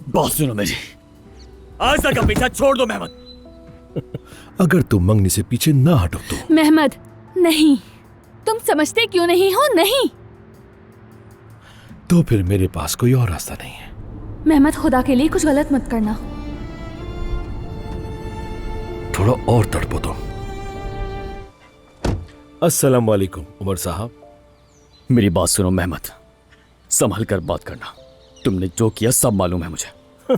बात सुनो मेरी, आयशा का पीछा छोड़ दो मेहमद। अगर तुम मंगनी से पीछे ना हटो तो। मेहमद नहीं, तुम समझते क्यों नहीं हो? नहीं तो फिर मेरे पास कोई और रास्ता नहीं है। मेहमद, खुदा के लिए कुछ गलत मत करना। थोड़ा और तड़पो तुम। अस्सलाम वालेकुम उमर साहब। मेरी बात सुनो मेहमद, संभल कर बात करना। तुमने जो किया सब मालूम है मुझे।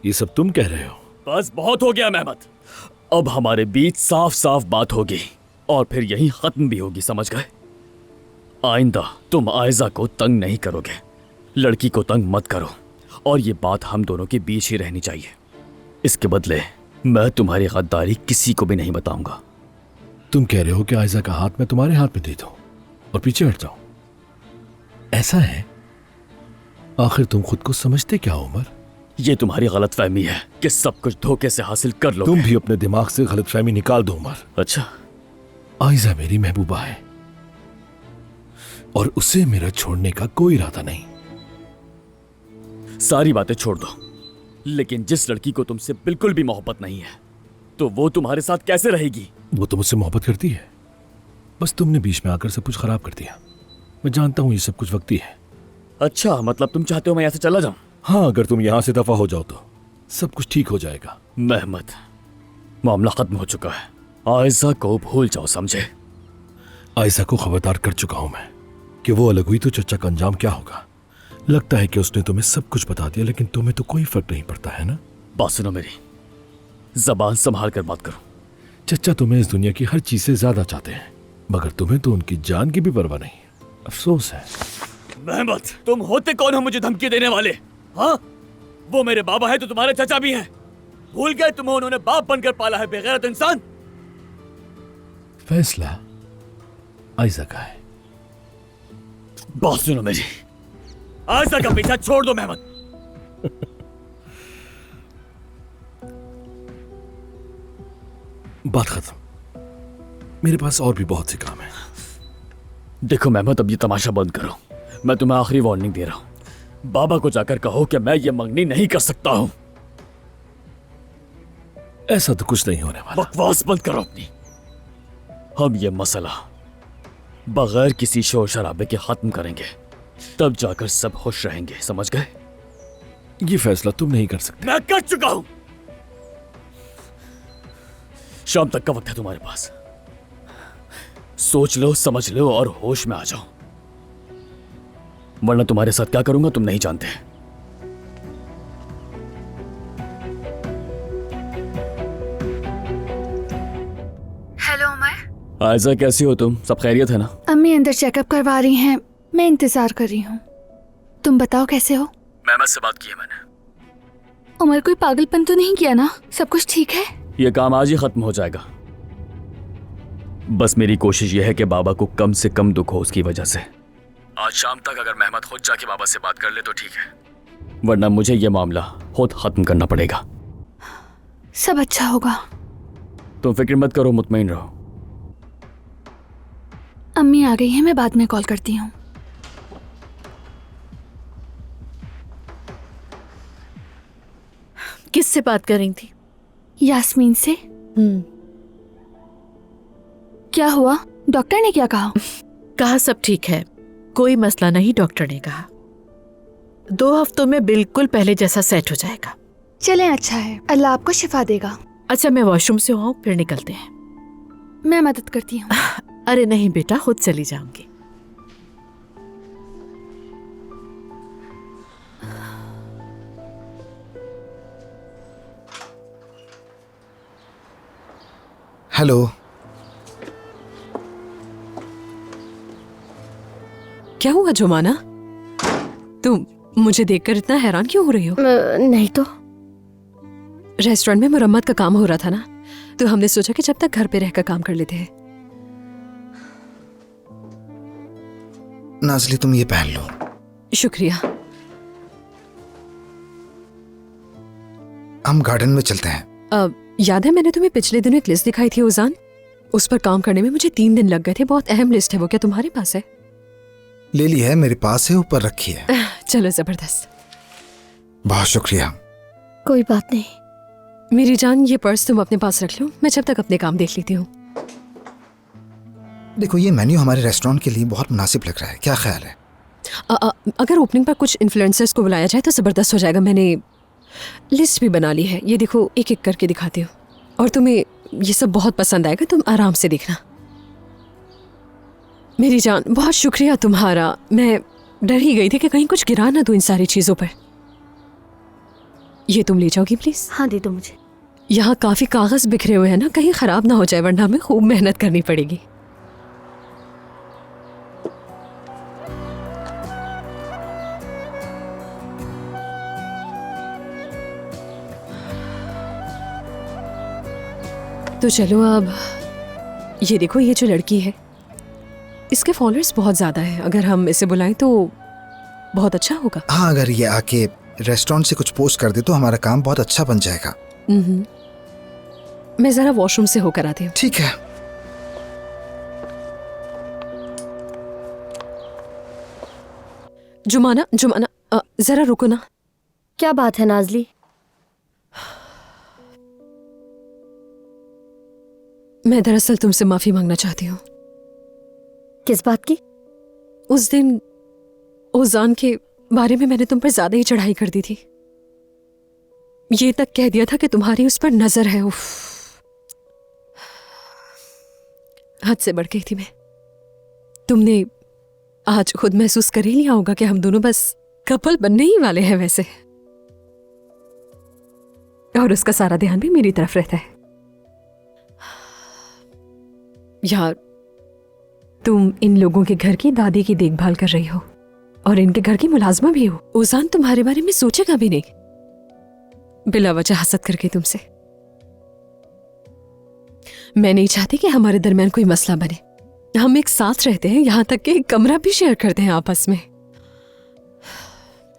ये सब तुम कह रहे हो? बस बहुत हो गया मेहमद, अब हमारे बीच साफ साफ बात होगी और फिर यही खत्म भी होगी, समझ गए? आइंदा तुम आयशा को तंग नहीं करोगे, लड़की को तंग मत करो, और ये बात हम दोनों के बीच ही रहनी चाहिए। इसके बदले मैं तुम्हारी गद्दारी किसी को भी नहीं बताऊंगा। तुम कह रहे हो कि आयशा का हाथ मैं तुम्हारे हाथ में दे दूं और पीछे हट जाऊं? ऐसा है? आखिर तुम खुद को समझते क्या हो उमर? ये तुम्हारी गलतफहमी है कि सब कुछ धोखे से हासिल कर लो। तुम भी अपने दिमाग से गलतफहमी निकाल दो उमर। अच्छा, आयशा मेरी महबूबा है और उसे मेरा छोड़ने का कोई इरादा नहीं। सारी बातें छोड़ दो, लेकिन जिस लड़की को तुमसे बिल्कुल भी मोहब्बत नहीं है, तो वो तुम्हारे साथ कैसे रहेगी? वो तो मुझसे मोहब्बत करती है, बस तुमने बीच में आकर सब कुछ खराब कर दिया। मैं जानता हूं ये सब कुछ वक्ती है। अच्छा, मतलब तुम चाहते हो मैं यहाँ से चला जाऊं? हाँ, अगर तुम यहां से दफा हो जाओ तो सब कुछ ठीक हो जाएगा। मेहमद, मामला खत्म हो चुका है, आयशा को भूल जाओ, समझे? आयशा को खबरदार कर चुका हूं मैं कि वो अलग हुई तो चचा का अंजाम क्या होगा। लगता है कि उसने तुम्हें सब कुछ बता दिया, लेकिन तुम्हें तो कोई फर्क नहीं पड़ता है ना? बात सुनो मेरी, जबान संभाल कर बात करो। चचा तुम्हें इस दुनिया की हर चीज से ज्यादा चाहते हैं, मगर तुम्हें तो उनकी जान की भी परवाह नहीं। अफसोस है। मेहमद, तुम होते कौन हो मुझे धमकी देने वाले? हाँ, वो मेरे बाबा है तो तुम्हारे चाचा भी हैं। भूल गए तुम्हें उन्होंने बाप बनकर पाला है, बेगैरत इंसान। फैसला आयशा का है। बात सुनो मेरी, आयशा का पीछा छोड़ दो मेहमद। बात खत्म। मेरे पास और भी बहुत से काम है। देखो मेहमद, अब ये तमाशा बंद करो। मैं तुम्हें आखिरी वार्निंग दे रहा हूं। बाबा को जाकर कहो कि मैं ये मंगनी नहीं कर सकता हूं। ऐसा तो कुछ नहीं होने वाला। बकवास बंद करो अपनी। हम ये मसला बगैर किसी शोर शराबे के खत्म करेंगे, तब जाकर सब खुश रहेंगे, समझ गए? ये फैसला तुम नहीं कर सकते। मैं कर चुका हूं। शाम तक का वक्त है तुम्हारे पास। सोच लो, समझ लो और होश में आ जाओ, वरना तुम्हारे साथ क्या करूंगा तुम नहीं जानते। हेलो उमर। आयशा, कैसी हो तुम? सब खैरियत है ना? अम्मी अंदर चेकअप करवा रही हैं, मैं इंतजार कर रही हूँ। तुम बताओ कैसे हो? मेहमद से बात की है मैंने। उमर, कोई पागलपन तो नहीं किया ना? सब कुछ ठीक है? यह काम आज ही खत्म हो जाएगा। बस मेरी कोशिश यह है कि बाबा को कम से कम दुख हो उसकी वजह से। आज शाम तक अगर मेहमद खुद जाके बाबा से बात कर ले तो ठीक है, वरना मुझे यह मामला खुद खत्म करना पड़ेगा। सब अच्छा होगा। तुम फिक्र मत करो, मुतमईन रहो। अम्मी आ गई है, मैं बाद में कॉल करती हूँ। किससे बात कर रही थी? यास्मीन से। क्या हुआ? डॉक्टर ने क्या कहा? कहा सब ठीक है, कोई मसला नहीं। डॉक्टर ने कहा 2 हफ्तों में बिल्कुल पहले जैसा सेट हो जाएगा। चलें, अच्छा है, अल्लाह आपको शिफा देगा। अच्छा, मैं वॉशरूम से आऊं, फिर निकलते हैं। मैं मदद करती हूँ। अरे नहीं बेटा, खुद चली जाऊंगी। हेलो। क्या हुआ जुमाना? तुम मुझे देखकर इतना हैरान क्यों हो रही हो? नहीं तो। रेस्टोरेंट में मुरम्मत का काम हो रहा था ना, तो हमने सोचा कि जब तक घर पे रहकर काम कर लेते हैं। नाज़ली, तुम ये पहन लो। शुक्रिया। हम गार्डन में चलते हैं। याद है मैंने तुम्हें पिछले दिनों एक लिस्ट दिखाई थी उजान? उस पर काम करने में मुझे 3 दिन लग गए थे। बहुत अहम लिस्ट है वो, क्या तुम्हारे पास है? ले ली है, मेरे पास है, ऊपर रखी है। चलो, जबरदस्त। बहुत शुक्रिया। कोई बात नहीं। मेरी जान, ये पर्स तुम अपने पास रख लो, मैं जब तक अपने काम देख लेती हूँ। देखो, ये मेन्यू हमारे रेस्टोरेंट के लिए बहुत मुनासिब लग रहा है, क्या ख्याल है? अगर ओपनिंग पर कुछ इन्फ्लुएंसर्स को बुलाया जाए तो ज़बरदस्त हो जाएगा। मैंने लिस्ट भी बना ली है, ये देखो एक एक करके दिखाती हूँ, और तुम्हें ये सब बहुत पसंद आएगा, तुम आराम से देखना। मेरी जान, बहुत शुक्रिया तुम्हारा। मैं डर ही गई थी कि कहीं कुछ गिरा ना दूँ इन सारी चीज़ों पर। ये तुम ले जाओगी प्लीज़? हाँ, दे दो मुझे। यहाँ काफ़ी कागज़ बिखरे हुए हैं ना, कहीं ख़राब ना हो जाए, वरना हमें खूब मेहनत करनी पड़ेगी। तो चलो अब, ये देखो, ये जो लड़की है इसके फॉलोअर्स बहुत ज़्यादा है, अगर हम इसे बुलाएं तो बहुत अच्छा होगा। हाँ, अगर ये आके रेस्टोरेंट से कुछ पोस्ट कर दे तो हमारा काम बहुत अच्छा बन जाएगा। मैं ज़रा वॉशरूम से होकर आती हूँ। ठीक है। जुमाना, जुमाना, ज़रा रुको ना। क्या बात है नाजली? मैं दरअसल तुमसे माफ़ी मांगना चाहती हूँ। किस बात की? उस दिन ओजान के बारे में मैंने तुम पर ज्यादा ही चढ़ाई कर दी थी। ये तक कह दिया था कि तुम्हारी उस पर नजर है। उफ, हद से बढ़ गई थी मैं। तुमने आज खुद महसूस कर ही लिया होगा कि हम दोनों बस कपल बनने ही वाले हैं वैसे, और उसका सारा ध्यान भी मेरी तरफ रहता है। यार, तुम इन लोगों के घर की दादी की देखभाल कर रही हो और इनके घर की मुलाजमा भी हो। ओजान तुम्हारे बारे में सोचेगा भी नहीं, बिला वजह हसद करके तुमसे। मैं नहीं चाहती कि हमारे दरमियान कोई मसला बने। हम एक साथ रहते हैं, यहां तक कि एक कमरा भी शेयर करते हैं आपस में।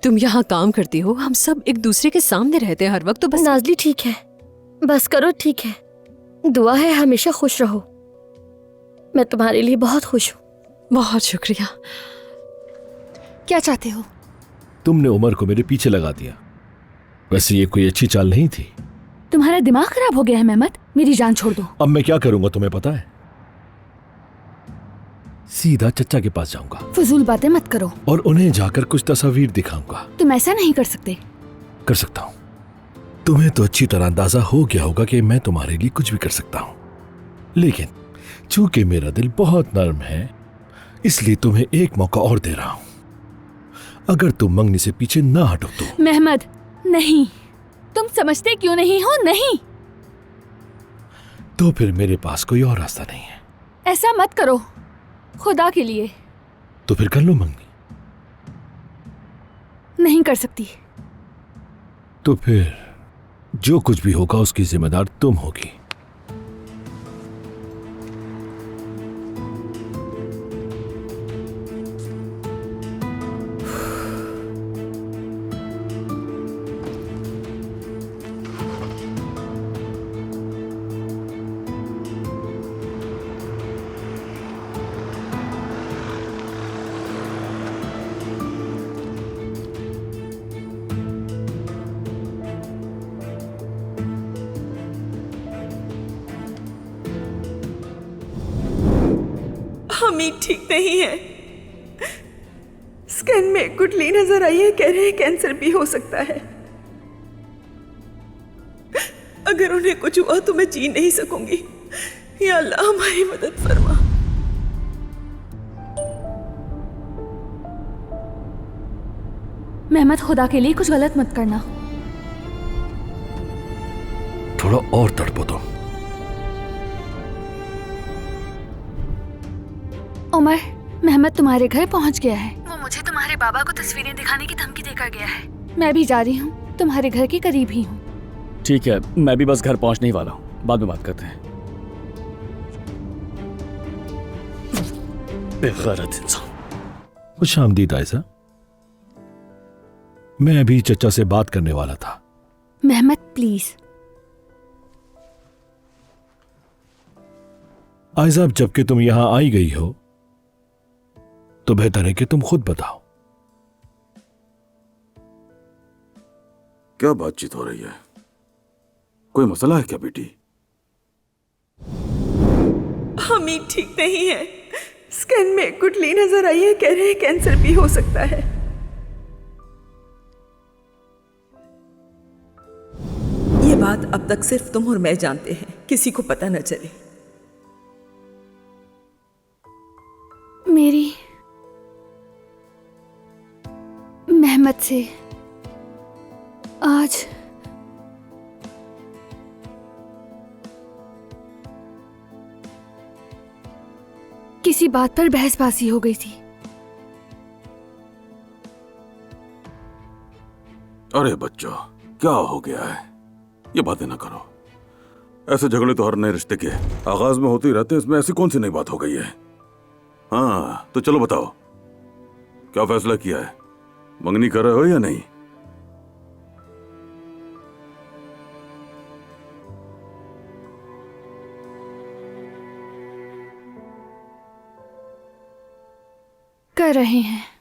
तुम यहाँ काम करती हो, हम सब एक दूसरे के सामने रहते हैं हर वक्त। तो बस नाजली ठीक है, बस करो, ठीक है। दुआ है हमेशा खुश रहो। मैं तुम्हारे लिए बहुत खुश हूँ। बहुत शुक्रिया। क्या चाहते हो? तुमने उमर को मेरे पीछे लगा दिया। वैसे ये कोई अच्छी चाल नहीं थी। तुम्हारा दिमाग खराब हो गया है मेहमत, मेरी जान छोड़ दो। अब मैं क्या करूंगा तुम्हें पता है? सीधा चचा के पास जाऊंगा फजूल बातें मत करो। और उन्हें जाकर कुछ तस्वीर दिखाऊंगा। तुम ऐसा नहीं कर सकते। कर सकता हूं। तुम्हें तो अच्छी तरह अंदाजा हो गया होगा कि मैं तुम्हारे लिए कुछ भी कर सकता हूं, लेकिन चूंकि मेरा दिल बहुत नर्म है, इसलिए तुम्हें एक मौका और दे रहा हूं। अगर तुम मंगनी से पीछे ना हटो तो। मेहमद, नहीं, तुम समझते क्यों नहीं हो? नहीं, तो फिर मेरे पास कोई और रास्ता नहीं है। ऐसा मत करो, खुदा के लिए। तो फिर कर लो मंगनी। नहीं कर सकती। तो फिर जो कुछ भी होगा उसकी जिम्मेदार तुम होगी। हमीद ठीक नहीं है। स्कैन में गुठली नजर आई है, कह रहे हैं कैंसर भी हो सकता है। अगर उन्हें कुछ हुआ तो मैं जी नहीं सकूंगी। या अल्लाह हमारी मदद फरमा। मेहमद, खुदा के लिए कुछ गलत मत करना। थोड़ा और तड़पो तुम। उमर, मेहमद तुम्हारे घर पहुंच गया है। वो मुझे तुम्हारे बाबा को तस्वीरें दिखाने की धमकी देकर गया है। मैं भी जा रही हूँ, तुम्हारे घर के करीब ही हूँ। ठीक है, मैं भी बस घर पहुंचने ही वाला हूँ, बाद में बात करते हैं। बेगैरत इंसान। खुश आमदीद आयशा। मैं अभी चचा से बात करने वाला था। Mehmed please. आयशा, अब जबकि तुम यहां आई गई हो तो बेहतर है कि तुम खुद बताओ। क्या बातचीत हो रही है? कोई मसला है क्या बेटी? हमीद ठीक नहीं है। स्कैन में गुठली नजर आई है, कह रहे हैं कैंसर भी हो सकता है। ये बात अब तक सिर्फ तुम और मैं जानते हैं, किसी को पता न चले। मेरी मेहमत से आज किसी बात पर बहसबाजी हो गई थी। अरे बच्चों, क्या हो गया है? ये बातें ना करो। ऐसे झगड़े तो हर नए रिश्ते के आगाज में होते ही रहते हैं, इसमें ऐसी कौन सी नई बात हो गई है? हाँ, तो चलो बताओ, क्या फैसला किया है? मंगनी कर रहे हो या नहीं? कर रहे हैं।